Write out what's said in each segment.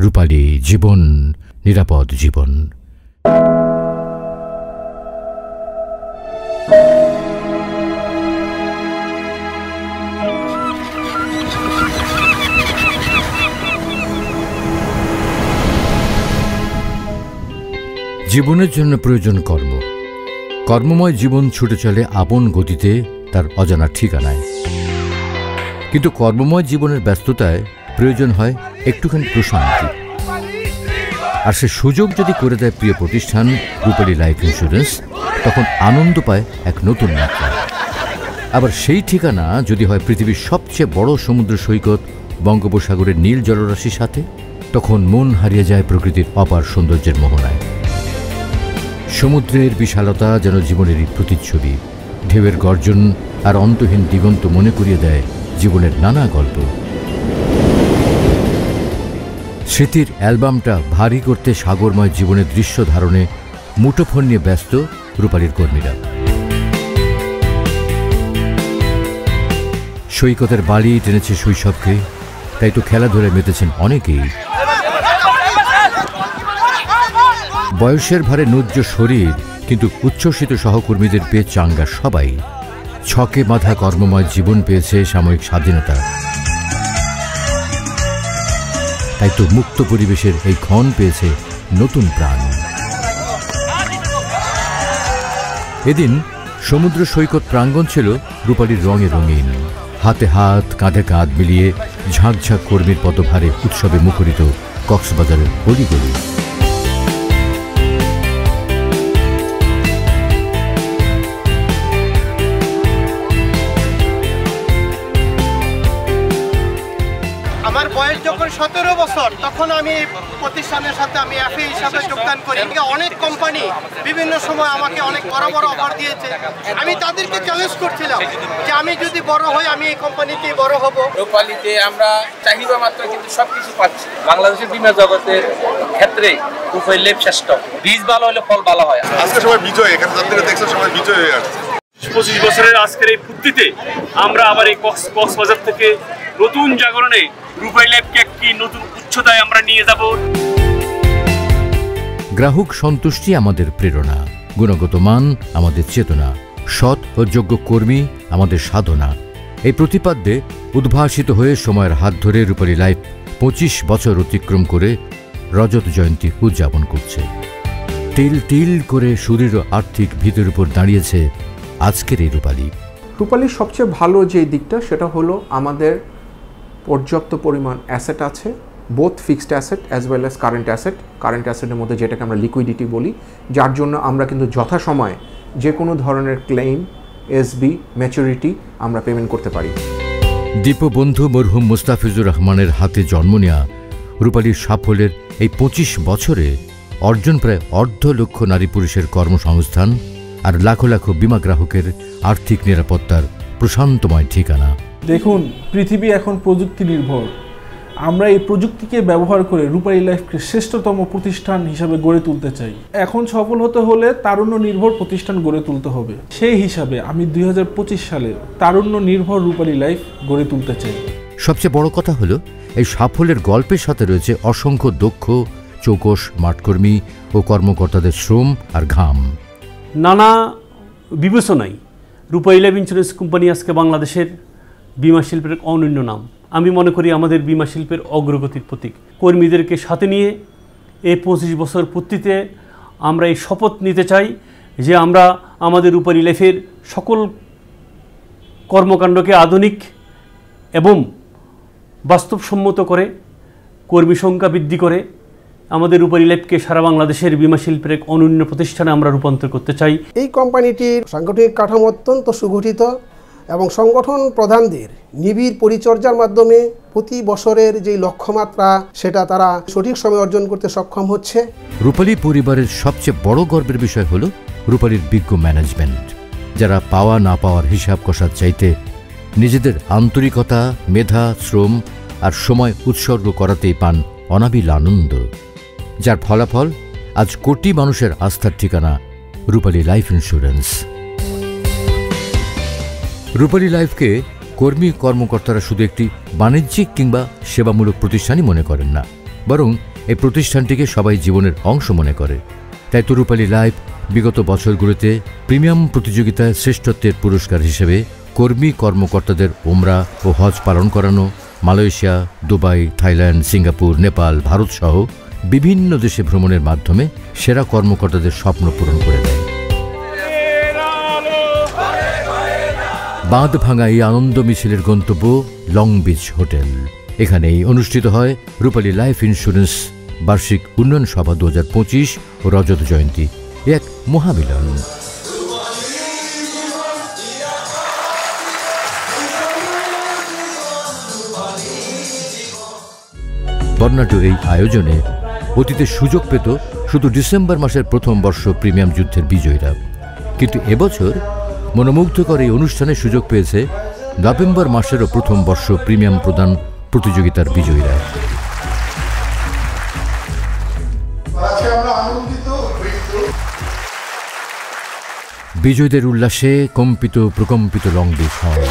রূপালী জীবন, নিরাপদ জীবন। জীবনের জন্য প্রয়োজন কর্ম। কর্মময় জীবন ছুটে চলে আপন গতিতে তার অজানা ঠিকানায়। কিন্তু কর্মময় জীবনের ব্যস্ততায় প্রয়োজন হয় একটুখানি প্রশান্তি। আর সে সুযোগ যদি করে দেয় প্রিয় প্রতিষ্ঠান রূপালী লাইফ ইন্স্যুরেন্স, তখন আনন্দ পায় এক নতুন মাত্রা। আবার সেই ঠিকানা যদি হয় পৃথিবীর সবচেয়ে বড় সমুদ্র সৈকত বঙ্গোপসাগরের নীল জলরাশির সাথে, তখন মন হারিয়ে যায় প্রকৃতির অপার সৌন্দর্যের মোহনায়। সমুদ্রের বিশালতা যেন জীবনেরই প্রতিচ্ছবি। ঢেউয়ের গর্জন আর অন্তহীন দিগন্ত মনে করিয়ে দেয় জীবনের নানা গল্প। স্মৃতির অ্যালবামটা ভারী করতে সাগরময় জীবনের দৃশ্য ধারণে মুঠোফোন নিয়ে ব্যস্ত রূপালীর কর্মীরা। সৈকতের বালি টেনেছে শৈশবকে, তাই তো খেলাধুলায় মেতেছেন অনেকেই। বয়সের ভারে নুজ্জ শরীর, কিন্তু উচ্ছ্বসিত সহকর্মীদের পেয়ে চাঙ্গা সবাই। ছকে বাঁধা কর্মময় জীবন পেয়েছে সাময়িক স্বাধীনতা। তাই তো মুক্ত পরিবেশের এই ক্ষণ পেয়েছে নতুন প্রাণ। এদিন সমুদ্র সৈকত প্রাঙ্গণ ছিল রূপালীর রঙে রঙিন। হাতে হাত, কাঁধে কাঁধ মিলিয়ে ঝাঁকঝাঁক কর্মীর পদভারে উৎসবে মুখরিত কক্সবাজারের অলিগলি। আমার বয়স যখন 17 বছর, তখন আমি প্রতিষ্ঠানের সাথে আমি এফএ হিসাবে যোগদান করি। অনেক কোম্পানি বিভিন্ন সময় আমাকে অনেক বড় বড় অফার দিয়েছে। আমি তাদেরকে চ্যালেঞ্জ করছিলাম যে আমি যদি বড় হই, আমি এই কোম্পানিতেই বড় হব। রূপালীতে আমরা চাহিদা মাত্র কিন্তু সবকিছু পাচ্ছি। বাংলাদেশের বীমা জগতের ক্ষেত্রে রূপালী লাইফ শ্রেষ্ঠ। বীজ ভালো হলে ফল ভালো হয়। আজকে সবাই বিজয়, এখানে যাত্রীরা দেখছেন সবাই বিজয় হয়ে আসছে। 25 বছরের আজকের এই পূর্তিতে আমরা আবার এই কক্সবাজার থেকে নতুন জাগরণে রূপালী লাইফকে একটি নতুন উচ্চতায় আমরা নিয়ে যাব। গ্রাহক সন্তুষ্টি আমাদের প্রেরণা, গুণগত মান আমাদের চেতনা, সৎ ও যোগ্য কর্মী আমাদের সাধনা। এই প্রতিপাদ্যে উদ্ভাসিত হয়ে সময়ের হাত ধরে রূপালী লাইফ 25 বছর অতিক্রম করে রজত জয়ন্তী উদযাপন করছে। তিল তিল করে সুদৃঢ় আর্থিক ভিতের উপর দাঁড়িয়েছে আজকের এই রূপালী। রূপালীর সবচেয়ে ভালো যে দিকটা সেটা হলো আমাদের পর্যাপ্ত পরিমাণ অ্যাসেট আছে, both fixed asset as well as current asset. Current অ্যাসেটের মধ্যে যেটাকে আমরা লিকুইডিটি বলি, যার জন্য আমরা কিন্তু যথাসময়ে যে কোনো ধরনের ক্লেইম, এসবি, ম্যাচুরিটি আমরা পেমেন্ট করতে পারি। দীপবন্ধু মরহুম মুস্তাফিজুর রহমানের হাতে জন্ম নেয়া রূপালীর সাফল্যের এই 25 বছরে অর্জন প্রায় 1.5 লক্ষ নারী পুরুষের কর্মসংস্থান আর লাখো লাখো বিমা গ্রাহকের আর্থিক নিরাপত্তার প্রশান্তময় ঠিকানা। দেখুন, পৃথিবী এখন প্রযুক্তি নির্ভর। আমরা এই প্রযুক্তিকে ব্যবহার করে রূপালী লাইফকে শ্রেষ্ঠতম প্রতিষ্ঠান হিসাবে গড়ে তুলতে চাই। এখন সফল হতে হলে তারুণ্য নির্ভর প্রতিষ্ঠান গড়ে তুলতে হবে। সেই হিসাবে আমি 2025 সালে তারুণ্য নির্ভর রূপালী লাইফ গড়ে তুলতে চাই। সবচেয়ে বড় কথা হলো, এই সাফল্যের গল্পের সাথে রয়েছে অসংখ্য দক্ষ, চৌকস মাঠকর্মী ও কর্মকর্তাদের শ্রম আর ঘাম। নানা বিবেচনায় রূপালী লাইফ ইন্স্যুরেন্স কোম্পানি আজকে বাংলাদেশের বিমা শিল্পের অনন্য নাম। আমি মনে করি আমাদের বিমা শিল্পের অগ্রগতির প্রতীক। কর্মীদেরকে সাথে নিয়ে এই 25 বছর পূর্তিতে আমরা এই শপথ নিতে চাই যে আমরা আমাদের রূপালী লাইফের সকল কর্মকাণ্ডকে আধুনিক এবং বাস্তবসম্মত করে, কর্মী সংখ্যা বৃদ্ধি করে আমাদের রূপালী লাইফকে সারা বাংলাদেশের বিমা শিল্পের এক অনন্য প্রতিষ্ঠানে আমরা রূপান্তর করতে চাই। এই কোম্পানিটির সাংগঠনিক কাঠামো অত্যন্ত সুগঠিত এবং সংগঠন প্রধানদের নিবিড় পরিচর্যার মাধ্যমে প্রতি বছরের যে লক্ষ্যমাত্রা সেটা তারা সঠিক সময়ে অর্জন করতে সক্ষম হচ্ছে। রূপালী পরিবারের সবচেয়ে বড় গর্বের বিষয় হলো রূপালীর বিজ্ঞ ম্যানেজমেন্ট, যারা পাওয়া না পাওয়ার হিসাব কষার চাইতে নিজেদের আন্তরিকতা, মেধা, শ্রম আর সময় উৎসর্গ করাতেই পান অনাবিল আনন্দ, যার ফলাফল আজ কোটি মানুষের আস্থার ঠিকানা রূপালী লাইফ ইন্স্যুরেন্স। রূপালী লাইফকে কর্মী কর্মকর্তারা শুধু একটি বাণিজ্যিক কিংবা সেবামূলক প্রতিষ্ঠানই মনে করেন না, বরং এই প্রতিষ্ঠানটিকে সবাই জীবনের অংশ মনে করে। তাই তো রূপালী লাইফ বিগত বছরগুলোতে প্রিমিয়াম প্রতিযোগিতায় শ্রেষ্ঠত্বের পুরস্কার হিসেবে কর্মী কর্মকর্তাদের উমরা ও হজ পালন করানো, Malaysia, Dubai, Thailand, Singapore, Nepal, Bharat সহ বিভিন্ন দেশে ভ্রমণের মাধ্যমে সেরা কর্মকর্তাদের স্বপ্ন পূরণ করে দেয়। বাঁধ ভাঙা এই আনন্দ মিছিলের গন্তব্য লং বিচ হোটেল। এখানেই অনুষ্ঠিত হয় রূপালী লাইফ ইন্স্যুরেন্স বার্ষিক উন্নয়ন সভা 2025 ও রজত জয়ন্তী, এক মহামিলন। বর্ণাঢ্য এই আয়োজনে অতীতে সুযোগ পেত শুধু ডিসেম্বর মাসের প্রথম বর্ষ প্রিমিয়াম যুদ্ধের বিজয়ীরা, কিন্তু এবছর মনোমুগ্ধকর এই অনুষ্ঠানে সুযোগ পেয়েছে নভেম্বর মাসেরও প্রথম বর্ষ প্রিমিয়াম প্রদান প্রতিযোগিতার বিজয়ীরা। বিজয়ীদের উল্লাসে কম্পিত প্রকম্পিত লং বিচ হল।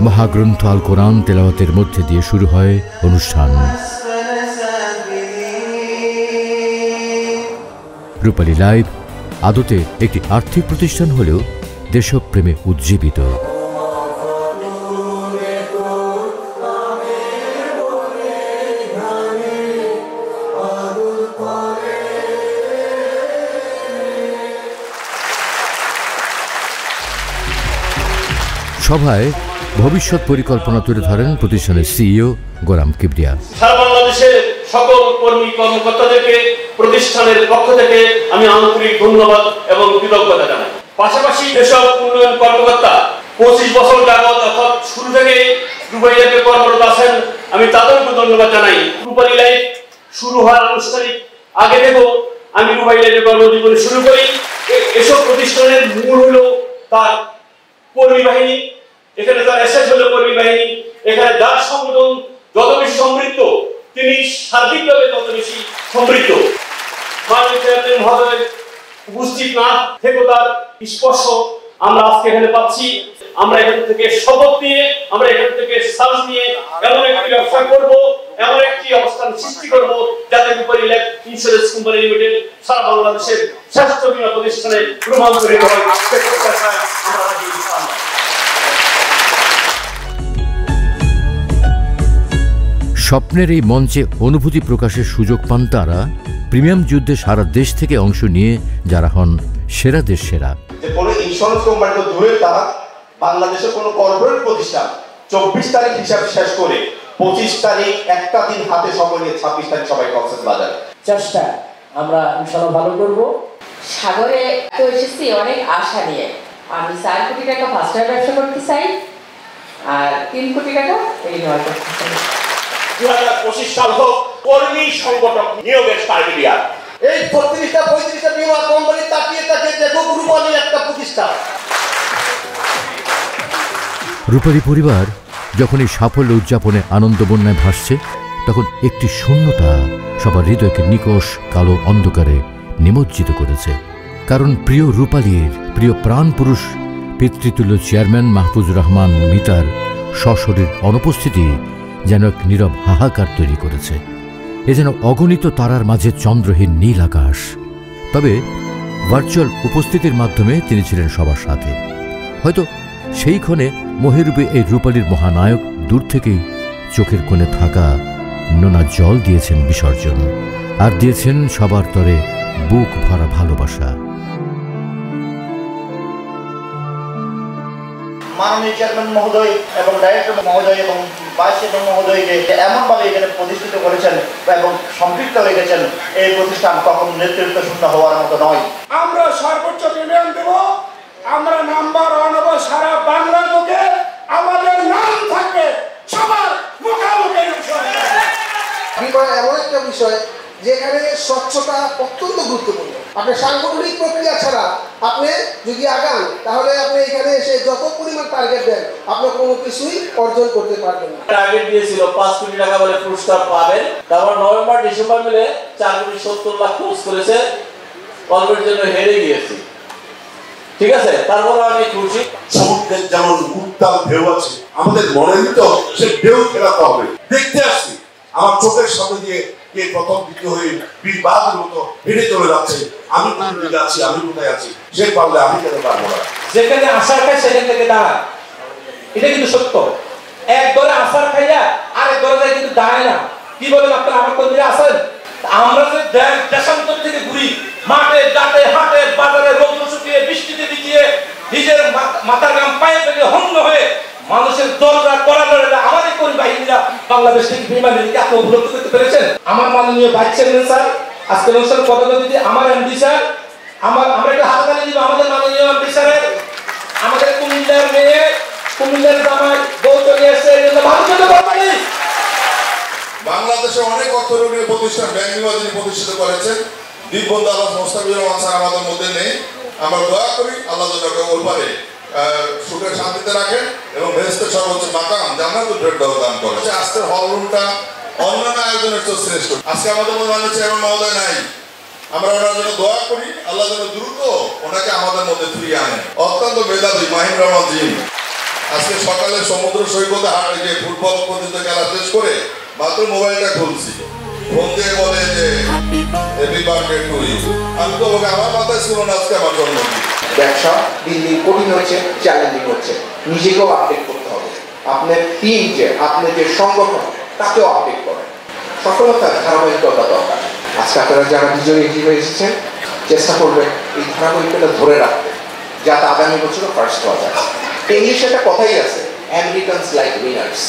মহাগ্রন্থ আল কোরআন তেলাওয়াতের মধ্যে দিয়ে শুরু হয় অনুষ্ঠান। রূপালী লাইফ আদতে একটি আর্থিক প্রতিষ্ঠান হলেও দেশপ্রেমে উজ্জীবিত। সভায় ভবিষ্যৎ পরিকল্পনা তুলে ধরেন প্রতিষ্ঠানের সিইও গোলাম কিবরিয়া। সারা বাংলাদেশের সকল কর্মী কর্মকর্তাদেরকে প্রতিষ্ঠানের পক্ষ থেকে আমি আন্তরিক ধন্যবাদ এবং কৃতজ্ঞতা জানাই। পাশাপাশি যেসব উন্নয়ন কর্মকর্তা 25 বছর যাবত অর্থাৎ শুরু থেকে রূপালী লাইফে কর্মরত আছেন, আমি তাদেরকে ধন্যবাদ জানাই। রূপালী লাইফ শুরু হওয়ার আনুষ্ঠানিক আগে থেকেও আমি রূপালী লাইফে কর্মজীবনে শুরু করি। এসব প্রতিষ্ঠানের মূল হলো তার কর্মী বাহিনী। এখানে যার এসএস হলো কর্মী বাহিনী। এখানে যার সংগঠন যত বেশি সমৃদ্ধ, তিনি সার্বিকভাবে তত বেশি সমৃদ্ধ। মাননীয় চেয়ারম্যান মহোদয় উপস্থিত না থেকেও তার স্পর্শ আমরা আজকে এখানে পাচ্ছি। আমরা এখান থেকে শপথ নিয়ে, আমরা এখান থেকে সাহস নিয়ে এমন একটি ব্যবসা করব, এমন একটি অবস্থান সৃষ্টি করব যাতে রূপালী লাইফ ইন্স্যুরেন্স কোম্পানি লিমিটেড সারা বাংলাদেশের শ্রেষ্ঠ বীমা প্রতিষ্ঠানে রূপান্তরিত হয়। আমরা রাজি ইনশাআল্লাহ। স্বপ্নের এই মঞ্চে অনুভূতি প্রকাশের সুযোগ পান তারা প্রিমিয়াম যুদ্ধে সারা দেশ থেকে অংশ নিয়ে যারা হন সেরা দেশ সেরা। যে কোনো ইন্স্যুরেন্স কোম্পানি তো দূরের তারা, বাংলাদেশের কোনো কর্পোরেট প্রতিষ্ঠান 24 তারিখ হিসাব শেষ করে 25 তারিখ একটা দিন হাতে সময় নিয়ে 26 তারিখ সবাই কক্সবাজার চেষ্টা আমরা ইনশাআল্লাহ ভালো করব। সাগরে তো এসেছি অনেক আশা নিয়ে। আমি 4 কোটি টাকা ফার্স্ট টাইম ব্যবসা করতে চাই আর 3 কোটি টাকা রিনিউয়াল করতে চাই। 2025 সাল হোক কর্মী সংগঠক নিয়োগের সার্টিফিকেট। এই 35টা 35টা বীমা কোম্পানি তাকিয়ে দেখো রূপালী একটা প্রতিষ্ঠান। রূপালী পরিবার যখন এই সাফল্য উদযাপনে আনন্দ বন্যায় ভাসছে, তখন একটি শূন্যতা সবার হৃদয়কে নিকষ কালো অন্ধকারে নিমজ্জিত করেছে। কারণ প্রিয় রূপালীর প্রিয় প্রাণ পুরুষ পিতৃতুল্য চেয়ারম্যান মাহফুজুর রহমান মিতার সশরীর অনুপস্থিতি যেন এক নীরব হাহাকার তৈরি করেছে। এ যেন অগণিত তারার মাঝে চন্দ্রহীন নীল আকাশ। তবে ভার্চুয়াল উপস্থিতির মাধ্যমে তিনি ছিলেন সবার সাথে। হয়তো সেই ক্ষণে মোহেরূপে এই রূপালীর মহানায়ক দূর থেকেই চোখের কোণে থাকা নোনা জল দিয়েছেন বিসর্জন, আর দিয়েছেন সবার তরে বুক ভরা ভালোবাসা। মাননীয় চেয়ারম্যান মহোদয় এবং ডাইরেক্টর মহোদয় এবং ভাইস চেয়ারম্যান মহোদয়কে এমনভাবে এখানে প্রতিষ্ঠিত করেছেন এবং সম্পৃক্ত হয়ে গেছেন, এই প্রতিষ্ঠান কখনো নেতৃত্ব শূন্য হওয়ার মতো নয়। আমরা সর্বোচ্চ প্রিমিয়াম দেব, আমরা নাম্বার 1 হব সারা বাংলার বুকে, আমাদের নাম থাকবে সবার মুখোমুখি। বিমা এমন একটা বিষয় যেখানে স্বচ্ছতা অত্যন্ত গুরুত্বপূর্ণ। আপনি সাংগঠনিক প্রক্রিয়া ছাড়া আপনি যদি আগান তাহলে আপনি এখানে এসে যত পরিমাণ টার্গেট দেন আপনি কোনো কিছুই অর্জন করতে পারবেন না। টার্গেট দিয়েছিল 5 কোটি টাকা বলে পুরস্কার পাবেন, তারপর নভেম্বর ডিসেম্বর মিলে 4 কোটি 70 লাখ খরচ করেছে, কর্মের জন্য হেরে গিয়েছি। ঠিক আছে, তারপরে আমি খুশি। সমুদ্রের যেমন উত্তাল ঢেউ আছে, আমাদের মনের তো সে ঢেউ খেলাতে হবে। দেখতে আসছি আমার চোখের সামনে দিয়ে কে প্রথম দ্বিতীয় হয়ে বীরবাদের মতো হেঁটে চলে যাচ্ছে। আমি কোন দিকে আছি, আমি কোথায় আছি, সে পারলে আমি কেন পারবো না। যেখানে আসার খায় সেখান থেকে দাঁড়ায়, এটা কিন্তু সত্য। এক ঘরে আসার খাইয়া আরেক ঘরে যায় কিন্তু দাঁড়ায় না। কি বলেন আপনারা, আমার কর্মীরা আছেন? আমরা যে দেশান্তর থেকে ঘুরি, মাঠে ঘাটে হাটে বাজারে রৌদ্র শুকিয়ে বৃষ্টিতে ভিজিয়ে নিজের মাথার গাম পায়ে ফেলে হন্য হয়ে মানুষের দরজা করা লড়ে আমাদের কর্মী বাহিনীরা বাংলাদেশ থেকে বিমানকে আপনি উপলব্ধি করতে পেরেছেন। আমার মাননীয় ভাইস চেয়ারম্যান স্যার, আজকের অনুষ্ঠান পদোন্নতি আমার এমডি স্যার, আমরা একটা হাততালি দিব আমাদের মাননীয় এমডি স্যারের। আমাদের কুমিল্লার মেয়ে, কুমিল্লার জামাই বউ চলে আসছে, বাংলাদেশে অনেক অর্থনৈতিক প্রতিষ্ঠান ব্যাংক বিভাজন প্রতিষ্ঠিত করেছেন। দীপবন্ধু আল্লাহ মোস্তাফিজুর রহমান স্যার আমাদের মধ্যে নেই। আমরা দোয়া করি আল্লাহ ওর পারে সুখে শান্তিতে রাখেন এবং বেহেশতের সর্বোচ্চ মাকাম জান্নাতুল ফেরদাউস দান করেন। আজকের হল রুমটা অন্যান্য আয়োজনের তো শ্রেষ্ঠ। আজকে আমাদের মধ্যে চেয়ারম্যান মহোদয় নাই, আমরা ওনার জন্য দোয়া করি আল্লাহ যেন দ্রুত ওনাকে আমাদের মধ্যে ফিরিয়ে আনেন। অত্যন্ত মেধাবী মাহিম রহমান জিম আজকে সকালে সমুদ্র সৈকতে হাঁটে যে ফুটবল প্রতিযোগিতা খেলা শেষ করে মাত্র মোবাইলটা খুলছি, ফোন দিয়ে বলে যে হ্যাপি বার্থডে টু ইউ। আমি তো বলি আমার মাথায় ছিল না আজকে আমার জন্মদিন। ব্যবসা দিন দিন কঠিন হচ্ছে, চ্যালেঞ্জিং হচ্ছে, নিজেকেও আপডেট করতে হবে। আপনার টিম যে আপনার যে সংগঠন তাকেও আপডেট করেন। সফলতার ধারাবাহিকতা দরকার। আজকে আপনারা যারা বিজয়ী হিসেবে এসেছেন চেষ্টা করবেন এই ধারাবাহিকতা ধরে রাখতে, যাতে আগামী বছরও ফার্স্ট হওয়া যায়। ইংলিশে একটা কথাই আছে, আমেরিকানস লাইক উইনার্স।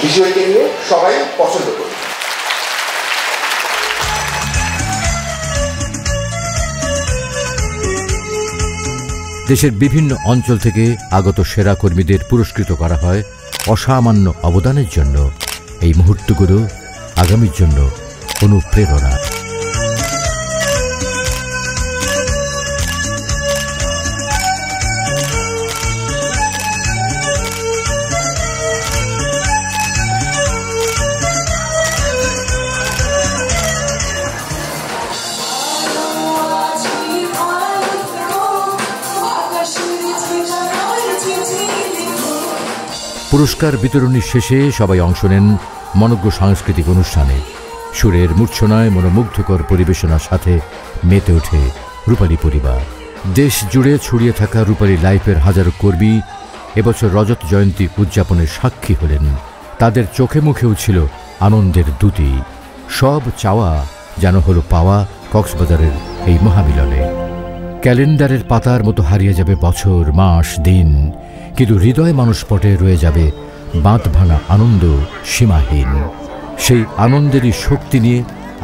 বিজয়ীকে নিয়ে সবাই পছন্দ করি। দেশের বিভিন্ন অঞ্চল থেকে আগত সেরা কর্মীদের পুরস্কৃত করা হয় অসামান্য অবদানের জন্য। এই মুহূর্তগুলো আগামীর জন্য অনুপ্রেরণা। পুরস্কার বিতরণী শেষে সবাই অংশ নেন মনোজ্ঞ সাংস্কৃতিক অনুষ্ঠানে। সুরের মূর্ছনায় মনোমুগ্ধকর পরিবেশনার সাথে মেতে ওঠে রূপালী পরিবার। দেশ জুড়ে ছড়িয়ে থাকা রূপালী লাইফের হাজারো কর্মী এবছর রজত জয়ন্তী উদযাপনের সাক্ষী হলেন। তাদের চোখে মুখেও ছিল আনন্দের দ্যুতি। সব চাওয়া যেন হলো পাওয়া কক্সবাজারের এই মহামিলনে। ক্যালেন্ডারের পাতার মতো হারিয়ে যাবে বছর, মাস, দিন, কিন্তু হৃদয় মানুষপটে রয়ে যাবে বাঁধ ভাঙা আনন্দ সীমাহীন। সেই আনন্দেরই শক্তি নিয়ে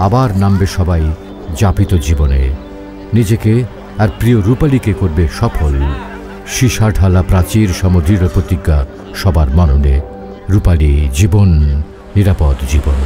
আবার নামবে সবাই যাপিত জীবনে। নিজেকে আর প্রিয় রূপালীকে করবে সফল। সীসা ঢালা প্রাচীর সমদৃঢ় প্রতিজ্ঞা সবার মননে। রূপালী জীবন, নিরাপদ জীবন।